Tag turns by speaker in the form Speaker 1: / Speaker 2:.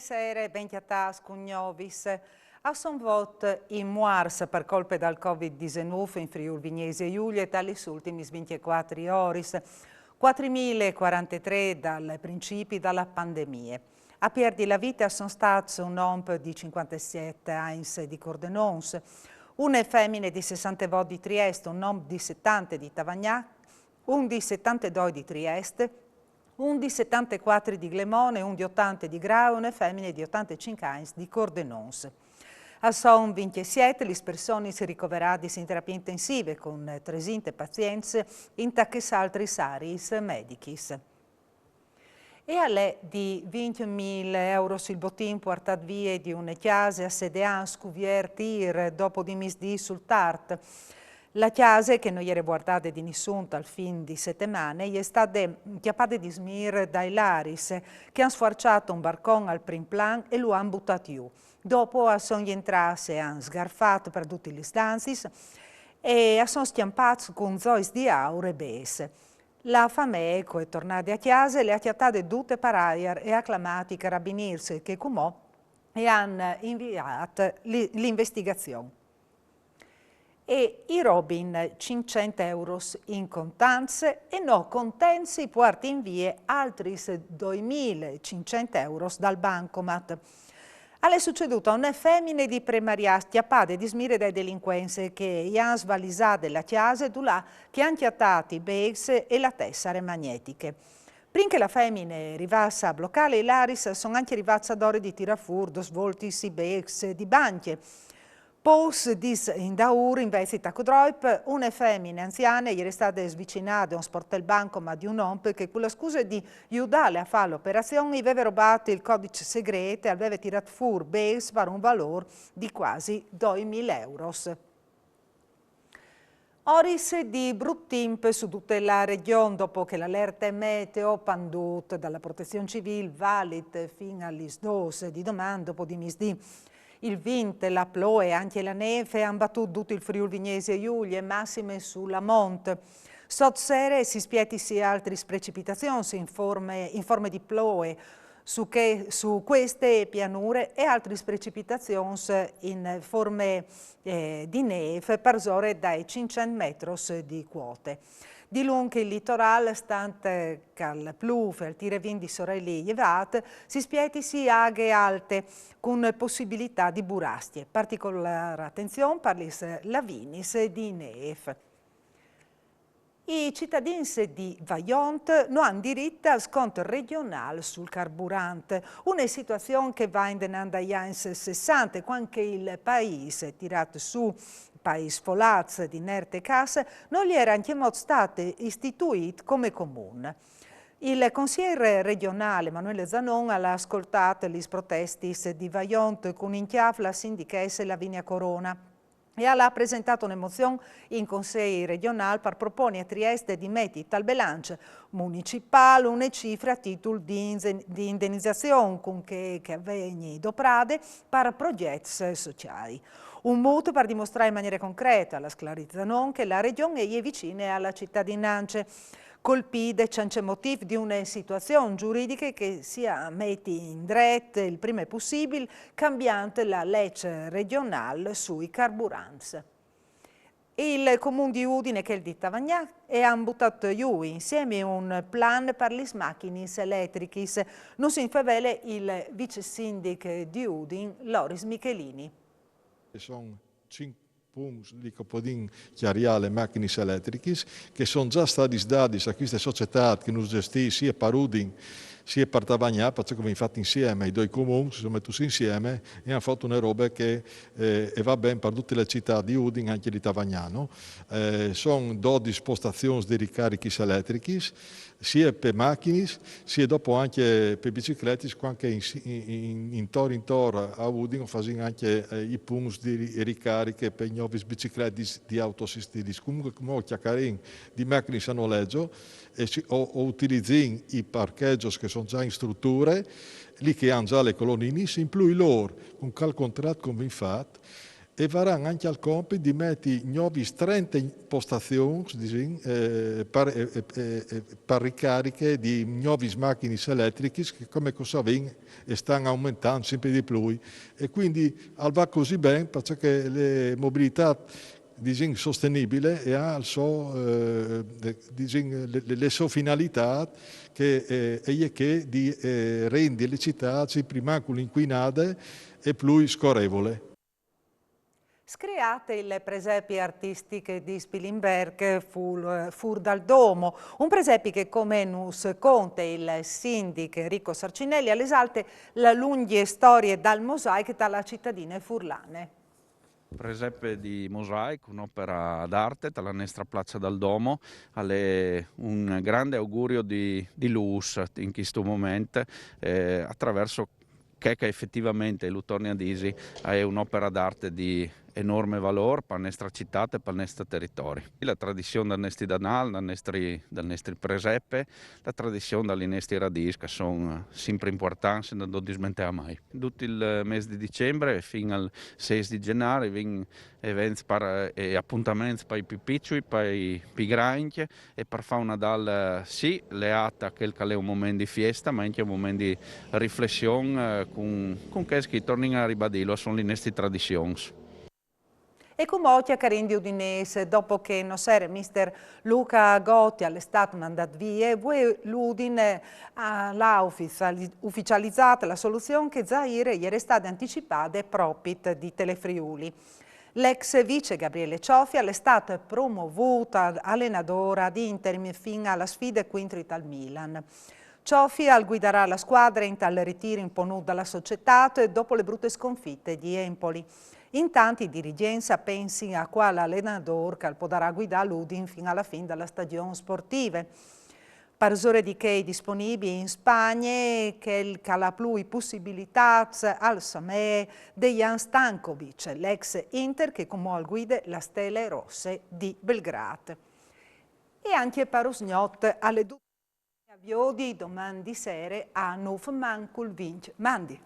Speaker 1: sera, ben chiatas, cugnovis. A son vot in Muars per colpe dal Covid-19 in Friuli Vignesi e Giulia dalle ultime 24 ore, 4.043 dal principi della pandemia. A perdi la vita sono stati un uomo di 57 anni di Cordenons, una femmina di 60 voti di Trieste, un uomo di 70 di Tavagnà, un di 72 di Trieste, un di 74 di Glemone, un di 80 di Grau e una femmina di 85 anni di Cordenons. A son 27 le persone ricoverate in terapia intensiva con 300 pazienti in tacches altri saris medicis. E alle di 20.000 euro sul bottin portato via di una chiesa a Sedean scuviertir dopo di misdì sul Tart. La chiesa, che non era guardata di nessuno al fin di settimane, è stata chiappata di smir dai Laris, che hanno sforciato un barcone al prim plan e lo hanno buttato giù. Dopo sono entrati e hanno sgarfato per tutti gli stanzi e sono stiampati con zois di aure e bes. La famiglia è tornata a casa e le ha chiattate tutte per aria e acclamati i carabinieri che comò e hanno inviato l'investigazione. E i Robin 500 euro in contanze e no contenzi porti in via altri 2.500 euro dal bancomat. È succeduto una femmina di Premaria stiappate di smire dai delinquenze che hanno svalisato la chiesa e là che hanno chiattato i bags e la tessere magnetiche. Prima che la femmina arrivasse a bloccare i Laris, sono anche arrivati ad ore di tirafurdo, svolti i bags di banche. Pos dis in daur invece tacodroip, una femmina anziana gli era stata svicinata a un sportel banco ma di un omp che con la scusa di aiutarle a fare l'operazione aveva rubato il codice segreto e aveva tirato fuori bags per un valore di quasi 2.000 euro. Oris di bruttimp su tutta la regione dopo che l'allerta meteo pandut dalla protezione civile valid fino alle 2 di domani dopo di misdì. Il vento, la ploe e anche la neve hanno battuto tutto il Friuli Vignesi e Giulia, massime sulla monte. Sotto sera si spieti altre precipitazioni in forme di ploe su queste pianure e altre precipitazioni in forme di neve per zone dai 500 metri di quote. Di lungo il litorale, stante cal pluve, al tirevin di sorelli elevate, si spieti aghe alte con possibilità di burastie. Particolare attenzione per le lavinis di neve. I cittadini di Vaillant non hanno diritto al sconto regionale sul carburante, una situazione che va in denanda agli anni 60, quando il paese tirato su paese folazzo di inerte casse, non gli era anche stato istituito come comune. Il consigliere regionale Emanuele Zanon ha ascoltato le proteste di Vaillant con inchiave la sindichessa Lavinia Corona e ha presentato una mozione in Consiglio regionale per proporre a Trieste di mettere tal bilancio municipale una cifra a titolo di indennizzazione con che avvenga doprade per progetti sociali. Un mutuo per dimostrare in maniera concreta alla Sclarizzanon che la regione è vicina alla cittadinanza, colpite c'è motivo di una situazione giuridica che sia metti in dret il prima possibile, cambiante la legge regionale sui carburanti. Il comune di Udine, che è il di Tavagnà, ha buttato giù insieme un plan per le macchine elettriche. Non si infavele il vice sindaco di Udine, Loris Michelini.
Speaker 2: Sono 5 punti di Copodin chiariale macchine elettriche che sono già stati dati a queste società che non gestiscono sia per Udine sia per Tavagnà, perché come infatti insieme i due comuni si sono messi insieme e hanno fatto una roba che va bene per tutte le città di Udine, anche di Tavagnano. Sono 12 postazioni di ricarichi elettrici, sia per macchine, sia dopo anche per biciclette, anche intorno a Udine fanno anche i punti di ricariche per i nuovi biciclette di autosistivi. Comunque, come chiacchierare di macchine a noleggio, o utilizzano i parcheggi che sono già in strutture, lì che hanno già le colonnine, in più loro, con quel contratto come infatti, e varranno anche al compito di mettere nuove 30 postazioni per ricariche di nuove macchine elettriche che come sapete stanno aumentando sempre di più e quindi va così bene perché la mobilità sostenibile e ha le sue finalità che è di rendere le città prima inquinate e più scorrevole.
Speaker 1: Screate il presepi artistiche di Spilimberg fur dal Domo, un presepi che come nus conte il sindaco Enrico Sarcinelli all'esalte la lunghe storie dal mosaico dalla cittadina furlane.
Speaker 3: Presepe di mosaico, un'opera d'arte dalla nostra Piazza dal Domo, è un grande augurio di luz in questo momento attraverso che effettivamente, lo torni a dire, è un'opera d'arte di enorme valore per la nostra città e per il nostro territorio. La tradizione del nostro danal, del nostro presepe, la tradizione dalle nostre radici che sono sempre importanti e non dismentea mai. Tutto il mese di dicembre fino al 6 di gennaio vengono eventi e appuntamenti per i più piccoli, per i più grandi e per fare una dal sì leata che è un momento di festa ma anche un momento di riflessione con che tornano a ribadire sono le nostre tradizioni.
Speaker 1: E come occhia Carin Udinese, dopo che non era mister Luca Gotti all'estate mandato via, voi l'Udine l'ha ufficializzata la soluzione che Zaire ieri è stata anticipata e propit di Telefriuli. L'ex vice Gabriele Cioffi è stata promovuta allenatore ad interim fino alla sfida contro il Milan. Cioffi guiderà la squadra in tal ritiro imponuto dalla società dopo le brutte sconfitte di Empoli. Intanto i dirigenti pensi a quale allenatore che potrà guidare l'Udin fino alla fine della stagione sportiva. Parsore di che è disponibile in Spagna che ha più possibilità al Samè di Jan Stankovic, l'ex Inter che come guida la Stelle Rosse di Belgrado. E anche Parosgnot alle 2 di domani sera a Nuf Mancul Vince. Mandi.